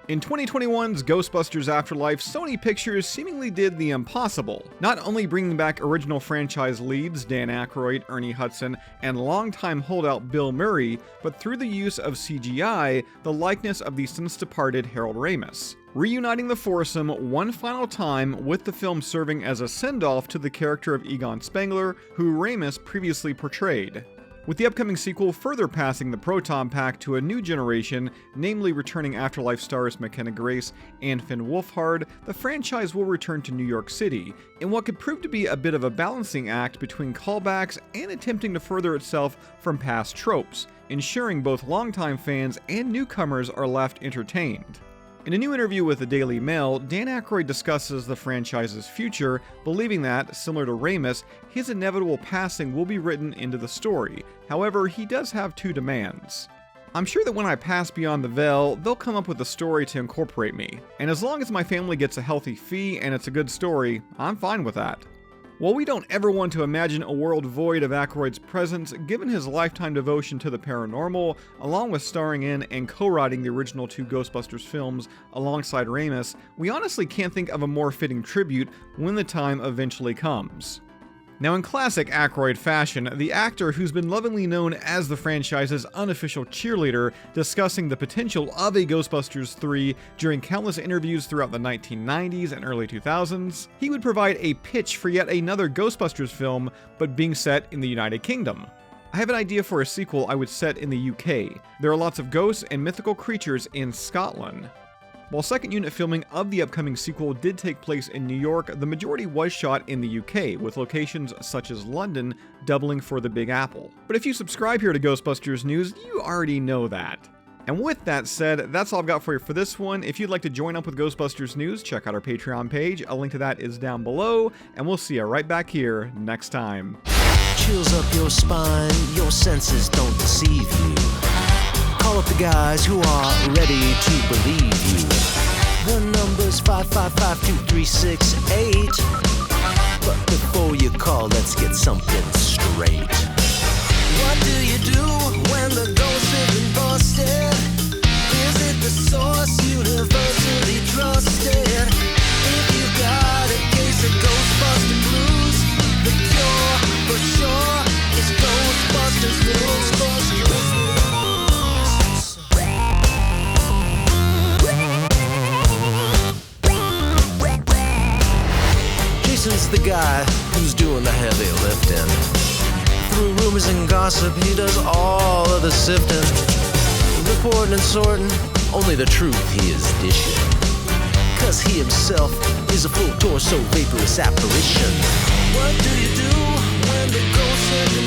In 2021's Ghostbusters Afterlife, Sony Pictures seemingly did the impossible, not only bringing back original franchise leads Dan Aykroyd, Ernie Hudson, and longtime holdout Bill Murray, but through the use of CGI, the likeness of the since-departed Harold Ramis, reuniting the foursome one final time, with the film serving as a send-off to the character of Egon Spengler, who Ramis previously portrayed. With the upcoming sequel further passing the proton pack to a new generation, namely returning Afterlife stars McKenna Grace and Finn Wolfhard, the franchise will return to New York City, in what could prove to be a bit of a balancing act between callbacks and attempting to further itself from past tropes, ensuring both longtime fans and newcomers are left entertained. In a new interview with the Daily Mail, Dan Aykroyd discusses the franchise's future, believing that, similar to Ramis, his inevitable passing will be written into the story. However, he does have two demands. "I'm sure that when I pass beyond the veil, they'll come up with a story to incorporate me. And as long as my family gets a healthy fee and it's a good story, I'm fine with that." While we don't ever want to imagine a world void of Aykroyd's presence, given his lifetime devotion to the paranormal, along with starring in and co-writing the original two Ghostbusters films alongside Ramis, we honestly can't think of a more fitting tribute when the time eventually comes. Now, in classic Aykroyd fashion, the actor who's been lovingly known as the franchise's unofficial cheerleader, discussing the potential of a Ghostbusters 3 during countless interviews throughout the 1990s and early 2000s, he would provide a pitch for yet another Ghostbusters film, but being set in the United Kingdom. "I have an idea for a sequel I would set in the UK. There are lots of ghosts and mythical creatures in Scotland." While second unit filming of the upcoming sequel did take place in New York, the majority was shot in the UK, with locations such as London doubling for the Big Apple. But if you subscribe here to Ghostbusters News, you already know that. And with that said, that's all I've got for you for this one. If you'd like to join up with Ghostbusters News, check out our Patreon page. A link to that is down below, and we'll see you right back here next time. Chills up your spine, your senses don't deceive you. Call up the guys who are ready to believe you. The number's 555-2368. But before you call, let's get something straight. What do you do when the ghosts have been busted? Is it the source universally trusted? If you got a case of Ghostbusters blues, the cure for sure is Ghostbusters News. Jason's the guy who's doing the heavy lifting. Through rumors and gossip, he does all of the sifting. Reporting and sorting, only the truth he is dishing. 'Cause he himself is a full torso vaporous apparition. What do you do when the ghosts have been